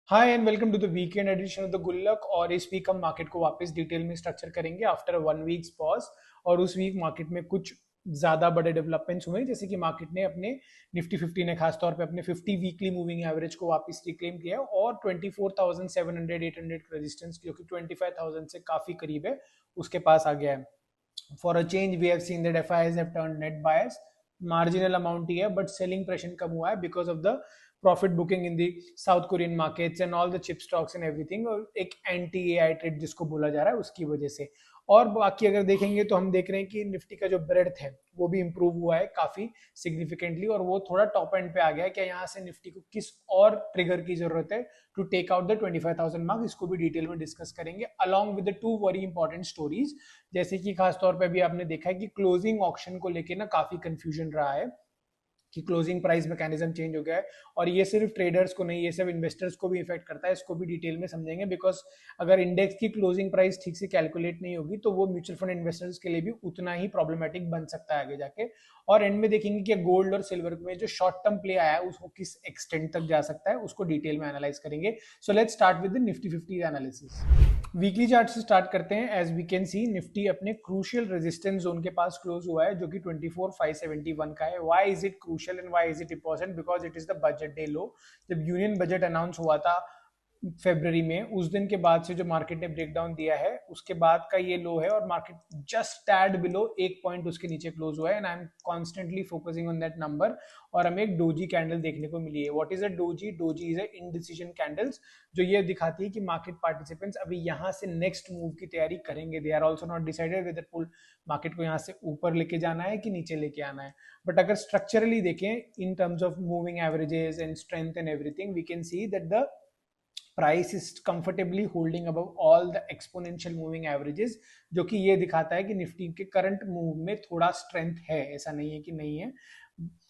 Hi and welcome to the weekend edition of the Gullak. और इस week हम market को वापस डिटेल में स्ट्रक्चर करेंगे आफ्टर 1 वीक्स पॉज। और उस वीक मार्केट में कुछ ज्यादा बड़े डेवलपमेंट्स हुए, जैसे कि मार्केट ने अपने निफ्टी 50 ने खासतौर पे अपने 50 वीकली मूविंग एवरेज को वापस रिक्लेम किया और 24,700 800 रेजिस्टेंस जो कि 25,000 से काफी करीब है उसके पास आ गया है। For a change we have seen that FIIs have turned net buyers. Marginal amount ही है बट सेलिंग प्रेशर कम हुआ है because of the profit booking in the South Korean markets and all the chip stocks and everything, और एक anti AI trade जिसको बोला जा रहा है उसकी वजह से। और बाकी अगर देखेंगे तो हम देख रहे हैं कि निफ्टी का जो ब्रेड्थ है वो भी इंप्रूव हुआ है काफी सिग्निफिकेंटली, और वो थोड़ा टॉप एंड पे आ गया है। क्या यहाँ से निफ्टी को किस और ट्रिगर की जरूरत है to take out the 25,000 mark, इसको भी डिटेल में डिस्कस करेंगे along with the two very important stories. जैसे कि खासतौर पे भी आपने देखा है कि क्लोजिंग ऑक्शन को लेकर ना काफी कंफ्यूजन रहा है कि क्लोजिंग प्राइस मैकेनिज्म चेंज हो गया है, और ये सिर्फ ट्रेडर्स को नहीं, ये सब इन्वेस्टर्स को भी इफेक्ट करता है। इसको भी डिटेल में समझेंगे बिकॉज अगर इंडेक्स की क्लोजिंग प्राइस ठीक से कैलकुलेट नहीं होगी तो वो म्यूचुअल फंड इन्वेस्टर्स के लिए भी उतना ही प्रॉब्लमेटिक बन सकता है आगे जाके। और एंड में देखेंगे कि गोल्ड और सिल्वर में जो शॉर्ट टर्म प्ले आया है उसको किस एक्सटेंट तक जा सकता है, उसको डिटेल में एनालाइज करेंगे। So let's start with the Nifty 50 analysis. Weekly chart से स्टार्ट करते हैं। As we can see Nifty अपने क्रूशियल रेजिस्टेंस जोन के पास क्लोज हुआ है जो कि 24,571 का है। Why is it crucial and why is it important? Because it is the budget day लो। जब यूनियन बजट अनाउंस हुआ था फरवरी में, उस दिन के बाद से जो मार्केट ने ब्रेकडाउन दिया है उसके बाद का ये लो है, और मार्केट जस्ट टैड बिलो एक पॉइंट उसके नीचे क्लोज हुआ है। And I am constantly focusing on that number. और हमें एक डोजी कैंडल देखने को मिली है। What is a doji? Doji is a indecision candles, जो ये दिखाती है कि मार्केट पार्टिसिपेंट्स अभी यहाँ से नेक्स्ट मूव की तैयारी करेंगे। They are also not decided whether bull market को यहाँ से ऊपर लेके जाना है कि नीचे लेके आना है। बट अगर स्ट्रक्चरली देखें in terms of moving averages and strength and everything, we can see that the price is comfortably holding above all the exponential moving averages, जो कि ये दिखाता है कि निफ्टी के करंट मूव में थोड़ा स्ट्रेंथ है, ऐसा नहीं है कि नहीं है।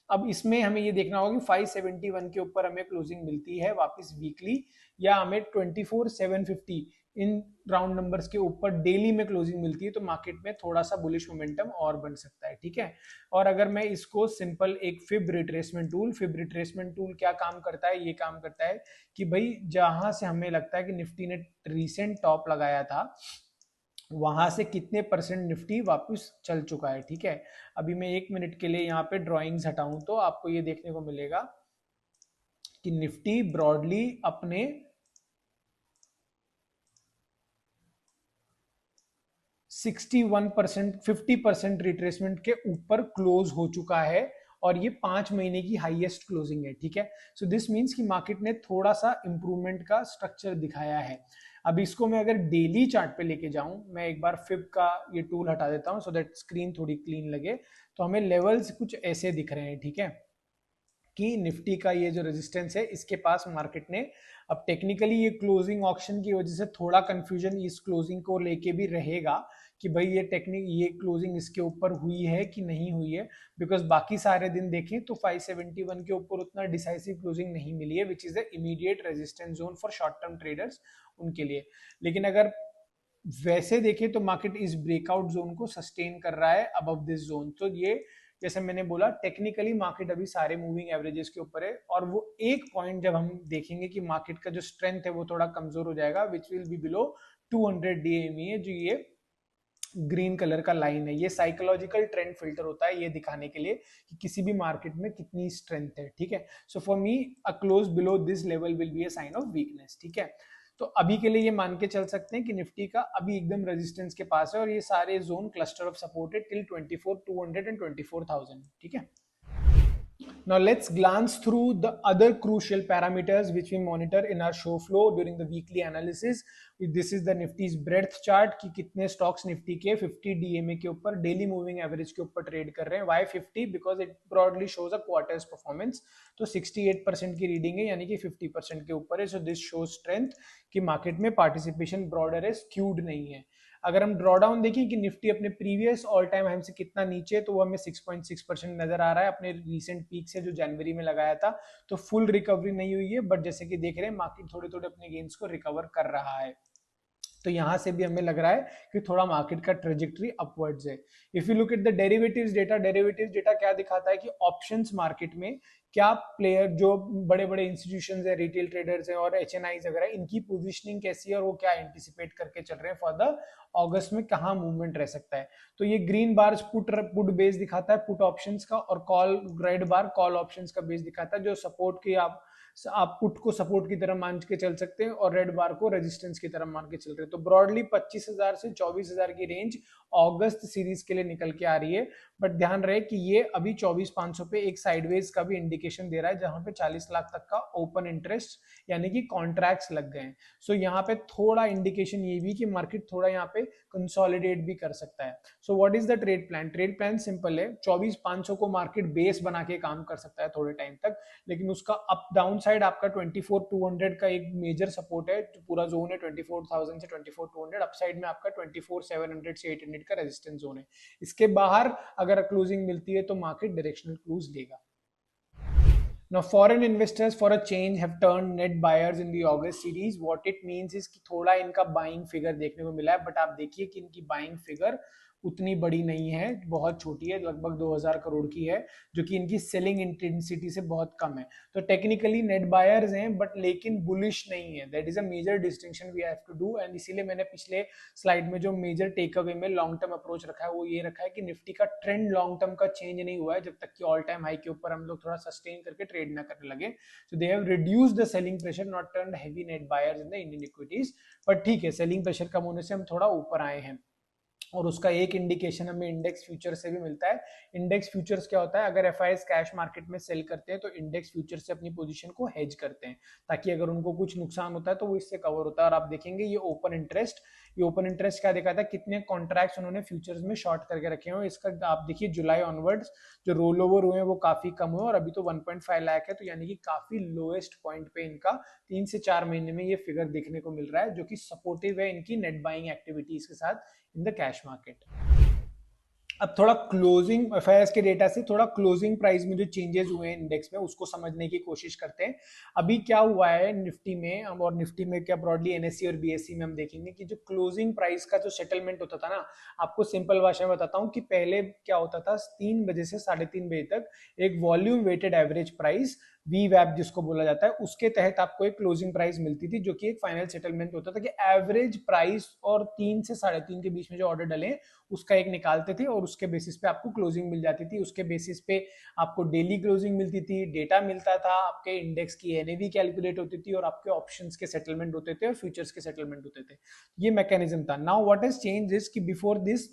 अब इसमें हमें ये देखना होगा कि 571 के ऊपर हमें क्लोजिंग मिलती है वापस वीकली, या हमें 24,750 इन राउंड नंबर्स के ऊपर डेली में क्लोजिंग मिलती है, तो मार्केट में थोड़ा सा बुलिश मोमेंटम और बन सकता है। ठीक है। और अगर मैं इसको सिंपल एक फिब रिट्रेसमेंट टूल क्या काम करता है? ये काम करता है कि भाई जहां से हमें लगता है कि निफ्टी ने रिसेंट टॉप लगाया था वहां से कितने परसेंट निफ्टी वापस चल चुका है। ठीक है। अभी मैं 1 मिनट के लिए यहाँ पे ड्रॉइंग्स हटाऊं तो आपको ये देखने को मिलेगा कि निफ्टी ब्रॉडली अपने 61% 50% रिट्रेसमेंट के ऊपर क्लोज हो चुका है, और ये 5 महीने की हाईएस्ट क्लोजिंग है। ठीक है। सो दिस मींस कि मार्केट ने थोड़ा सा इंप्रूवमेंट का स्ट्रक्चर दिखाया है। अब इसको मैं अगर डेली चार्ट पे लेके जाऊं, मैं एक बार फिब का ये टूल हटा देता हूं सो दैट स्क्रीन थोड़ी क्लीन लगे, तो हमें लेवल्स कुछ ऐसे दिख रहे हैं। ठीक है। कि निफ्टी का ये जो रेजिस्टेंस है इसके पास मार्केट ने, अब टेक्निकली ये क्लोजिंग ऑक्शन की वजह से थोड़ा कंफ्यूजन इस क्लोजिंग को लेके भी रहेगा कि भाई ये क्लोजिंग इसके ऊपर हुई है कि नहीं हुई है, बिकॉज बाकी सारे दिन देखें तो 571 के ऊपर उतना डिसाइसिव क्लोजिंग नहीं मिली है, which is the immediate resistance zone for short term traders उनके लिए। लेकिन अगर वैसे देखें तो मार्केट इस ब्रेकआउट जोन को सस्टेन कर रहा है अबव दिस जोन। तो ये जैसे मैंने बोला टेक्निकली मार्केट अभी सारे मूविंग एवरेजेस के ऊपर है, और वो एक पॉइंट जब हम देखेंगे कि मार्केट का जो स्ट्रेंथ है वो थोड़ा कमजोर हो जाएगा, which will be below 200 DME है, जो ये ग्रीन कलर का लाइन है। ये साइकोलॉजिकल ट्रेंड फिल्टर होता है ये दिखाने के लिए कि किसी भी मार्केट में कितनी स्ट्रेंथ है। ठीक है। So for me a close below this level will be a sign of weakness. ठीक है। तो अभी के लिए ये मान के चल सकते हैं कि निफ्टी का अभी एकदम रेजिस्टेंस के पास है, और ये सारे जोन क्लस्टर ऑफ सपोर्ट है टिल 24,200 एंड 24,000। ठीक है। Now let's glance through the other crucial parameters which we monitor in our show flow during the weekly analysis. This is the Nifty's breadth chart कि कितने stocks Nifty के 50 DMA के ऊपर daily moving average के ऊपर trade कर रहे हैं। Why 50? Because it broadly shows a quarter's performance. तो 68% की रीडिंग है, यानी कि 50% के ऊपर है। So this shows strength कि मार्केट में पार्टिसिपेशन ब्रॉडर है, स्क्यूड नहीं है। अगर हम ड्रॉ डाउन देखें कि निफ्टी अपने प्रीवियस ऑल टाइम हाई से कितना नीचे है, तो वो हमें 6.6% नजर आ रहा है अपने रीसेंट पीक से जो जनवरी में लगाया था। तो फुल रिकवरी नहीं हुई है, बट जैसे कि देख रहे हैं मार्केट थोड़े थोड़े अपने गेन्स को रिकवर कर रहा है। तो यहां से भी हमें लग रहा है कि थोड़ा मार्केट का ट्रेजेक्टरी अपवर्ड्स है। If you look at the derivatives data क्या दिखाता है कि ऑप्शंस मार्केट में क्या प्लेयर जो बड़े बड़े इंस्टीट्यूशंस है, रिटेल ट्रेडर्स हैं और एचएनआईज वगैरह, इनकी पोजीशनिंग कैसी है और वो क्या एंटिसिपेट करके चल रहे हैं फॉर द अगस्त में, कहाँ मूवमेंट रह सकता है। तो ये ग्रीन बार पुट बेस दिखाता है पुट ऑप्शंस का, और कॉल रेड बार कॉल ऑप्शंस का बेस दिखाता है, जो सपोर्ट की आप पुट को सपोर्ट की तरह मान के चल सकते हैं और रेड बार को रेजिस्टेंस की तरह मान के चल रहे हैं। तो ब्रॉडली 25,000 से 24,000 की रेंज अगस्त सीरीज के लिए निकल के आ रही है। बट ध्यान रहे कि ये अभी 24,500 पे एक साइडवेज का भी इंडिकेशन दे रहा है, जहां पे 40 लाख तक का ओपन इंटरेस्ट यानी कि कॉन्ट्रैक्ट्स लग गए हैं। सो यहाँ पे थोड़ा इंडिकेशन ये भी कि मार्केट थोड़ा यहाँ पे कंसोलिडेट भी कर सकता है। So what is the trade plan? Trade plan simple है, 24,500 को मार्केट बेस बना के काम कर सकता है थोड़े टाइम तक, लेकिन उसका अप डाउन साइड आपका 24,200 का एक मेजर सपोर्ट है, जो पूरा जोन है 24,000 से 24,200, अपसाइड में आपका 24,700 से 800 का रेजिस्टेंस जोन है। इसके बाहर अगर क्लोजिंग मिलती है तो मार्केट डायरेक्शनल क्लोज लेगा। Now, foreign investors for a change have turned net buyers in the August series. What it means is कि थोड़ा इनका बाइंग फिगर देखने को मिला है, बट आप देखिए कि इनकी बाइंग फिगर उतनी बड़ी नहीं है, बहुत छोटी है, लगभग 2000 करोड़ की है, जो कि इनकी सेलिंग इंटेंसिटी से बहुत कम है। तो टेक्निकली नेट बायर्स हैं, बट लेकिन बुलिश नहीं है। That is a major distinction we have to do, and इसीलिए मैंने पिछले स्लाइड में जो मेजर टेक अवे में लॉन्ग टर्म अप्रोच रखा है वो ये रखा है कि निफ्टी का ट्रेंड लॉन्ग टर्म का चेंज नहीं हुआ है, जब तक कि ऑल टाइम हाई के ऊपर हम लोग थोड़ा सस्टेन करके ट्रेड ना करने लगे। So they have reduced the selling pressure, not turned heavy net buyers in the Indian equities. But ठीक है, सेलिंग प्रेशर कम होने से हम थोड़ा ऊपर आए हैं, और उसका एक इंडिकेशन हमें इंडेक्स फ्यूचर से भी मिलता है। इंडेक्स फ्यूचर्स क्या होता है? अगर एफआईएस कैश मार्केट में सेल करते हैं तो इंडेक्स फ्यूचर से अपनी पोजीशन को हेज करते हैं, ताकि अगर उनको कुछ नुकसान होता है तो वो इससे कवर होता है। और आप देखेंगे ये ओपन इंटरेस्ट क्या दिखाता है, कितने कॉन्ट्रैक्ट्स उन्होंने फ्यूचर्स में शॉर्ट करके रखे हैं। इसका आप देखिए जुलाई ऑनवर्ड्स जो रोल ओवर हुए हैं वो काफी कम हुए, और अभी तो 1.5 लाख है, तो यानी कि काफी लोएस्ट पॉइंट पे इनका 3 से 4 महीने में ये फिगर देखने को मिल रहा है, जो कि सपोर्टिव है इनकी नेट बाइंग एक्टिविटीज के साथ इन द कैश मार्केट। अब थोड़ा क्लोजिंग एफआईएस के डेटा से थोड़ा क्लोजिंग प्राइस में जो चेंजेस हुए हैं इंडेक्स में उसको समझने की कोशिश करते हैं। अभी क्या हुआ है निफ्टी में, और निफ्टी में क्या ब्रॉडली एनएससी और बीएससी में हम देखेंगे कि जो क्लोजिंग प्राइस का जो सेटलमेंट होता था ना, आपको सिंपल भाषा में बताता हूँ कि पहले क्या होता था, 3 बजे से 3:30 बजे तक एक volume weighted average price V वैप जिसको बोला जाता है, उसके तहत आपको एक क्लोजिंग प्राइस मिलती थी, जो कि एक फाइनल सेटलमेंट होता था कि एवरेज प्राइस और 3 से 3:30 के बीच में जो ऑर्डर डले उसका एक निकालते थे, और उसके बेसिस पे आपको क्लोजिंग मिल जाती थी। उसके बेसिस पे आपको डेली क्लोजिंग मिलती थी, डेटा मिलता था, आपके इंडेक्स की एनएवी कैलकुलेट होती थी, और आपके ऑप्शंस के सेटलमेंट होते थे और फ्यूचर्स के सेटलमेंट होते थे। ये मैकेनिज्म था। Now what has changed is कि बिफोर दिस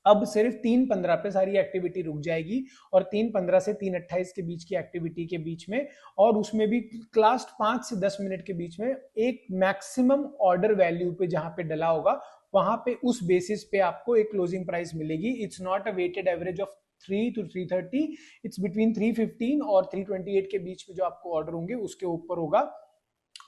अब सिर्फ 3:15 पे सारी एक्टिविटी रुक जाएगी, और 3:15 से 3:28 के बीच की एक्टिविटी के बीच में, और उसमें भी लास्ट 5 से 10 मिनट के बीच में एक मैक्सिमम ऑर्डर वैल्यू पे जहां पे डला होगा वहां पे उस बेसिस पे आपको एक क्लोजिंग प्राइस मिलेगी। It's not a weighted average of 3 to 330, it's between 315 और 328 के बीच में जो आपको ऑर्डर होंगे उसके ऊपर होगा,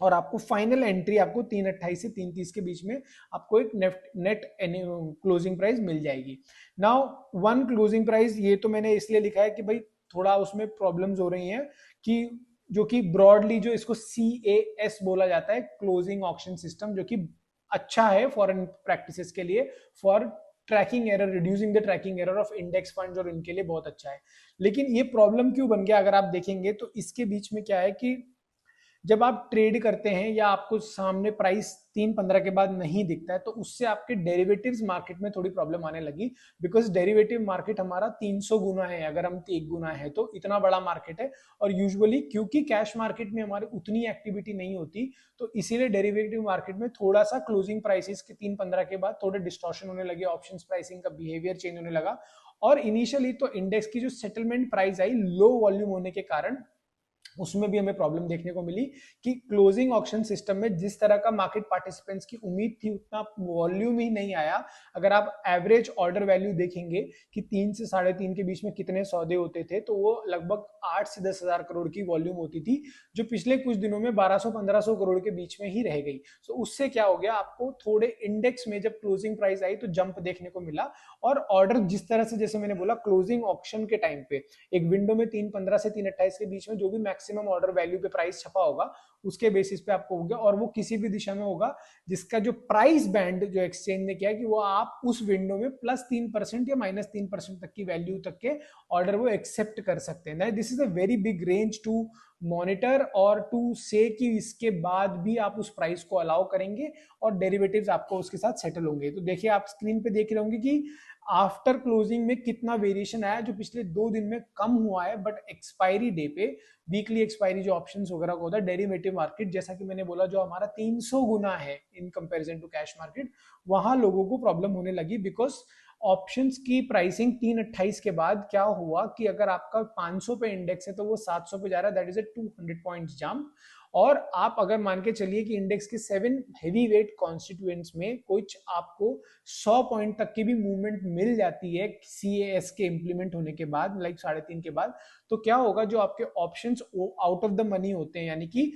और आपको फाइनल एंट्री आपको 3:28 से 3:30 के बीच में आपको एक नेट क्लोजिंग प्राइस मिल जाएगी। नाउ वन क्लोजिंग प्राइस, ये तो मैंने इसलिए लिखा है कि भाई थोड़ा उसमें प्रॉब्लम्स हो रही हैं, कि जो कि ब्रॉडली जो इसको CAS बोला जाता है, क्लोजिंग ऑक्शन सिस्टम, जो कि अच्छा है फॉरेन प्रैक्टिसेस के लिए, for tracking error, reducing the tracking error of index funds, और इनके लिए बहुत अच्छा है। लेकिन ये प्रॉब्लम क्यों बन गया, अगर आप देखेंगे तो इसके बीच में क्या है कि जब आप ट्रेड करते हैं या आपको सामने प्राइस 3:15 के बाद नहीं दिखता है, तो उससे आपके डेरिवेटिव्स मार्केट में थोड़ी प्रॉब्लम आने लगी, बिकॉज डेरिवेटिव मार्केट हमारा 300 गुना है, अगर हम 1 गुना है तो इतना बड़ा मार्केट है। और यूजुअली क्योंकि कैश मार्केट में हमारी उतनी एक्टिविटी नहीं होती, तो इसीलिए डेरिवेटिव मार्केट में थोड़ा सा क्लोजिंग प्राइसेस के 3:15 के बाद थोड़े डिस्टॉर्शन होने लगे, ऑप्शंस प्राइसिंग का बिहेवियर चेंज होने लगा। और इनिशियली तो इंडेक्स की जो settlement price I low volume होने के कारण, उसमें भी हमें प्रॉब्लम देखने को मिली कि क्लोजिंग ऑक्शन सिस्टम में जिस तरह का मार्केट पार्टिसिपेंट्स की उम्मीद थी उतना वॉल्यूम ही नहीं आया। अगर आप एवरेज ऑर्डर वैल्यू देखेंगे कि 3 से 3.5 के बीच में कितने सौदे होते थे, तो वो लगभग 8 से 10,000 करोड़ की वॉल्यूम होती थी, जो पिछले कुछ दिनों में 1200-1500 करोड़ के बीच में ही रह गई। तो उससे क्या हो गया, आपको थोड़े इंडेक्स में जब क्लोजिंग प्राइस आई तो जंप देखने को मिला, और ऑर्डर जिस तरह से, जैसे मैंने बोला, क्लोजिंग ऑक्शन के टाइम पे एक विंडो में 3:15 से 3:28 के बीच में जो भी मैक्सिमम ऑर्डर वैल्यू पे प्राइस छपा होगा उसके बेसिस पे आपको हो गया, और वो किसी भी दिशा में होगा जिसका जो प्राइस बैंड जो एक्सचेंज ने किया कि वो आप उस विंडो में +3% या -3% तक की वैल्यू तक के ऑर्डर वो एक्सेप्ट कर सकते हैं। This is a very big range to monitor और टू से कि इसके बाद भी आप उस प्राइस को अलाउ करेंगे और डेरिवेटिव्स आपको उसके साथ सेटल होंगे। तो देखिए आप स्क्रीन पे देख रहे होंगे कि आफ्टर क्लोजिंग में कितना वेरिएशन आया, जो पिछले 2 दिन में कम हुआ है, बट एक्सपायरी डे पे वीकली एक्सपायरी जो ऑप्शंस वगैरह का होता है डेरिवेटिव मार्केट, जैसा कि मैंने बोला जो हमारा 300 गुना है in comparison to cash market, वहां लोगों को प्रॉब्लम होने लगी बिकॉज ऑप्शंस की प्राइसिंग 328 के बाद क्या हुआ कि अगर आपका 500 पे इंडेक्स है तो वो 700 पे जा रहा है, that is a 200 points jump. और आप अगर मान के चलिए कि इंडेक्स के 7 हेवी वेट कॉन्स्टिट्यूएंट्स में कुछ आपको 100 पॉइंट तक की भी मूवमेंट मिल जाती है CAS के इंप्लीमेंट होने के बाद, लाइक 3.5 के बाद, तो क्या होगा जो आपके options out of the money होते हैं, यानी कि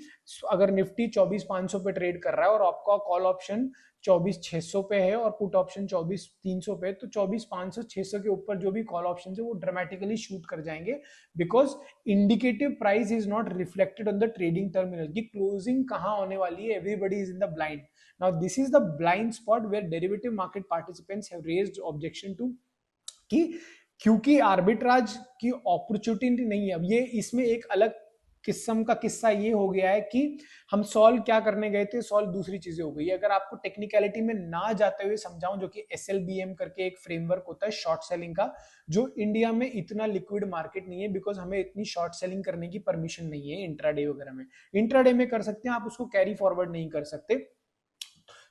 अगर निफ्टी 24,500 पे ट्रेड कर रहा है और आपका कॉल ऑप्शन 24,600 पे है और पुट ऑप्शन 24,300 पे, तो 24,500 600 के ऊपर जो भी कॉल ऑप्शन है वो ड्रामेटिकली शूट कर जाएंगे because indicative price is not reflected on the trading terminal की क्लोजिंग कहां होने वाली है। Everybody is in the blind. Now this is the blind spot where derivative market participants have raised objection to कि क्योंकि arbitrage की opportunity नहीं है। अब ये इसमें एक अलग किस्म का किस्सा ये हो गया है कि हम सॉल्व क्या करने गए थे, सॉल्व दूसरी चीजें हो गई। अगर आपको टेक्निकलिटी में ना जाते हुए समझाऊं, जो कि SLBM करके एक फ्रेमवर्क होता है शॉर्ट सेलिंग का, जो इंडिया में इतना लिक्विड मार्केट नहीं है बिकॉज हमें इतनी शॉर्ट सेलिंग करने की परमिशन नहीं है इंट्राडे वगैरह में। इंट्राडे में कर सकते हैं आप, उसको कैरी फॉरवर्ड नहीं कर सकते।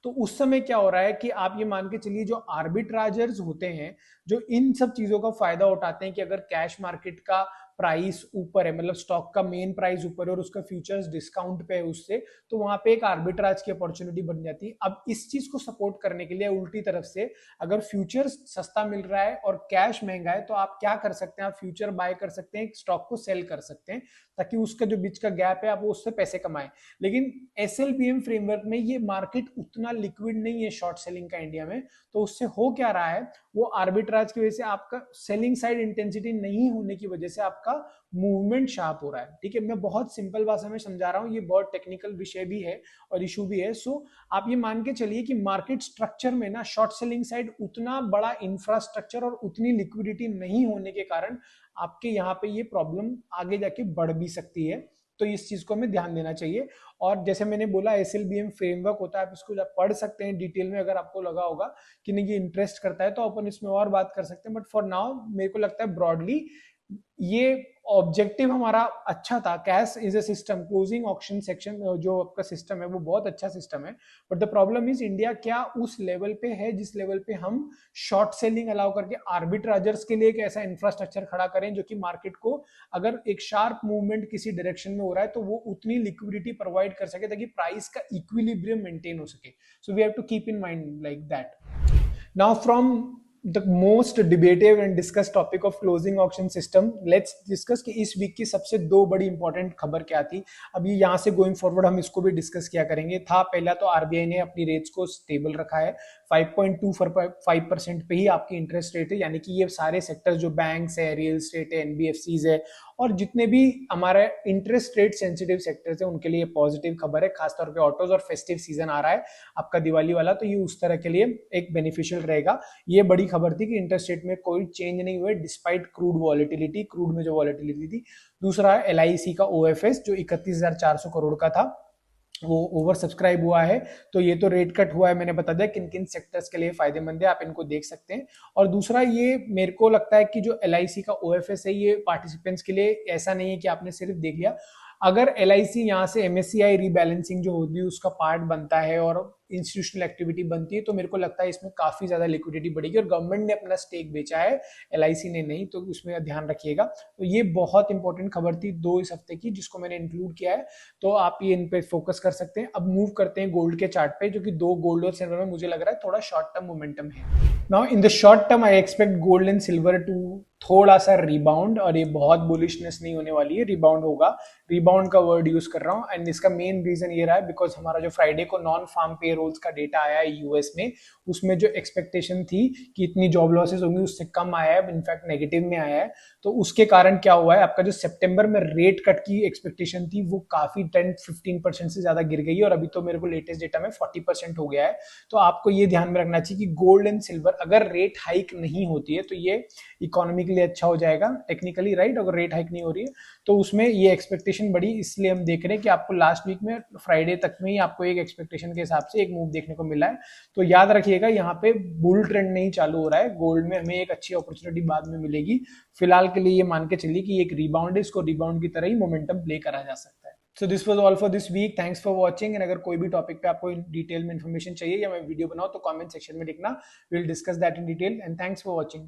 तो उस समय क्या हो रहा है कि आप ये मान के चलिए जो आर्बिट्राजर्स होते हैं जो इन सब चीजों का फायदा उठाते हैं कि अगर कैश मार्केट का प्राइस ऊपर है, मतलब स्टॉक का मेन प्राइस ऊपर है और उसका फ्यूचर्स डिस्काउंट पे है उससे, तो वहां पे एक आर्बिट्राज की अपॉर्चुनिटी बन जाती है। अब इस चीज को सपोर्ट करने के लिए उल्टी तरफ से अगर फ्यूचर्स सस्ता मिल रहा है और कैश महंगा है तो आप क्या कर सकते हैं, आप फ्यूचर बाय कर सकते हैं, स्टॉक को सेल कर सकते हैं ताकि उसका जो बीच का गैप है आप वो उससे पैसे कमाएं। लेकिन SLBM फ्रेमवर्क में ये मार्केट उतना लिक्विड नहीं है शॉर्ट सेलिंग का इंडिया में, तो उससे हो क्या रहा है, वो आर्बिट्राज की वजह से आपका सेलिंग साइड इंटेंसिटी नहीं होने की वजह से आपका मूवमेंट शार्प हो रहा है। ठीक है, मैं बहुत सिंपल भाषा में समझा रहा हूं, ये बहुत टेक्निकल विषय भी है और इशू भी है। सो आप ये मान के चलिए कि मार्केट स्ट्रक्चर में ना शॉर्ट सेलिंग साइड उतना बड़ा इंफ्रास्ट्रक्चर और उतनी लिक्विडिटी नहीं होने के कारण आपके यहाँ पे ये प्रॉब्लम आगे जाके बढ़ भी सकती है। तो इस चीज को हमें ध्यान देना चाहिए। और जैसे मैंने बोला SLBM फ्रेमवर्क होता है, आप इसको पढ़ सकते हैं डिटेल में, अगर आपको लगा होगा कि नहीं ये इंटरेस्ट करता है तो अपन इसमें और बात कर सकते हैं। बट फॉर नाउ मेरे को लगता है ब्रॉडली ये ऑब्जेक्टिव हमारा अच्छा था। Cash is a system, closing auction section जो आपका सिस्टम है वो बहुत अच्छा सिस्टम है, but the problem is India क्या उस लेवल पे है जिस लेवल पे हम शॉर्ट सेलिंग अलाउ करके आर्बिट्राजर्स के लिए एक ऐसा इंफ्रास्ट्रक्चर खड़ा करें जो कि मार्केट को अगर एक शार्प मूवमेंट किसी डायरेक्शन में हो रहा है तो वो उतनी लिक्विडिटी प्रोवाइड कर सके ताकि प्राइस का इक्विलिब्रियम मेंटेन हो सके। So we have to keep in mind like that. Now from the most debated and discussed topic of closing auction system, let's discuss कि इस वीक की सबसे 2 बड़ी इंपॉर्टेंट खबर क्या थी। अभी यहाँ से गोइंग फॉरवर्ड हम इसको भी डिस्कस किया करेंगे। था पहला तो RBI ने अपनी रेट्स को स्टेबल रखा है, 5.25% पे ही आपकी इंटरेस्ट रेट है, यानी कि ये सारे सेक्टर्स जो बैंक्स है, रियल एस्टेट है, NBFCs है और जितने भी हमारे इंटरेस्ट रेट सेंसिटिव सेक्टर्स है उनके लिए पॉजिटिव खबर है। खासतौर पे ऑटोज और फेस्टिव सीजन आ रहा है आपका दिवाली वाला, तो ये उस तरह के लिए एक बेनिफिशियल रहेगा। ये बड़ी खबर थी कि इंटरेस्ट रेट में कोई चेंज नहीं हुआ डिस्पाइट क्रूड वॉलेटिलिटी, क्रूड में जो वॉलेटिलिटी थी। दूसरा LIC का OFS जो 31,400 करोड़ का था वो ओवर सब्सक्राइब हुआ है, तो ये तो रेट कट हुआ है, मैंने बता दिया किन किन सेक्टर्स के लिए फायदेमंद है, आप इनको देख सकते हैं। और दूसरा ये मेरे को लगता है कि जो LIC का OFS है ये पार्टिसिपेंट्स के लिए ऐसा नहीं है कि आपने सिर्फ देख लिया। अगर LIC यहाँ से MSCI रीबैलेंसिंग जो होती है उसका पार्ट बनता है और इंस्टीट्यूशनल एक्टिविटी बनती है तो मेरे को लगता है इसमें काफी ज्यादा लिक्विडिटी बढ़ेगी। और गवर्नमेंट ने अपना स्टेक बेचा है, LIC ने नहीं, तो उसमें ध्यान रखिएगा। तो ये बहुत इंपॉर्टेंट खबर थी 2 इस हफ्ते की जिसको मैंने इंक्लूड किया है, तो आप ये इन पे फोकस कर सकते हैं। अब मूव करते हैं गोल्ड के चार्ट पे, जो कि 2 गोल्ड और सिल्वर में मुझे लग रहा है थोड़ा शॉर्ट टर्म मोमेंटम है। Now in the short term I expect gold and silver to थोड़ा सा रिबाउंड, और ये बहुत बुलिशनेस नहीं होने वाली है, रिबाउंड होगा, रिबाउंड का वर्ड यूज कर रहा हूँ। एंड इसका मेन रीजन ये रहा है बिकॉज हमारा जो फ्राइडे को नॉन फार्म पे रोल्स का डेटा आया है यूएस में, उसमें जो एक्सपेक्टेशन थी कि इतनी जॉब लॉसेस होंगी उससे कम आया है, इनफैक्ट नेगेटिव में आया है। तो उसके कारण क्या हुआ है, आपका जो सितंबर में रेट कट की एक्सपेक्टेशन थी वो काफी 10-15% से ज्यादा गिर गई है, और अभी तो मेरे को लेटेस्ट डेटा में 40% हो गया है। तो आपको ये ध्यान में रखना चाहिए कि गोल्ड एंड सिल्वर अगर रेट हाइक नहीं होती है तो ये इकोनॉमी के लिए अच्छा हो जाएगा टेक्निकली, राइट। अगर रेट हाइक नहीं हो रही है तो उसमें ये एक्सपेक्टेशन बढ़ी, इसलिए हम देख रहे हैं कि आपको लास्ट वीक में फ्राइडे तक में ही आपको एक एक्सपेक्टेशन के हिसाब से एक मूव देखने को मिला है। तो याद रखिएगा यहाँ पे बुल ट्रेंड नहीं चालू हो रहा है, गोल्ड में हमें एक अच्छी अपॉर्चुनिटी बाद में मिलेगी। फिलहाल के लिए ये मान के चलिए कि एक रिबाउंड है, इसको रिबाउंड की तरह ही मोमेंटम प्ले करा जा सकता है। So this was all for this week, thanks for watching. And अगर कोई भी टॉपिक पे आपको डिटेल में इन्फॉर्मेशन चाहिए या मैं वीडियो बनाऊं तो कमेंट सेक्शन में लिखना, will discuss that in detail. And thanks for watching.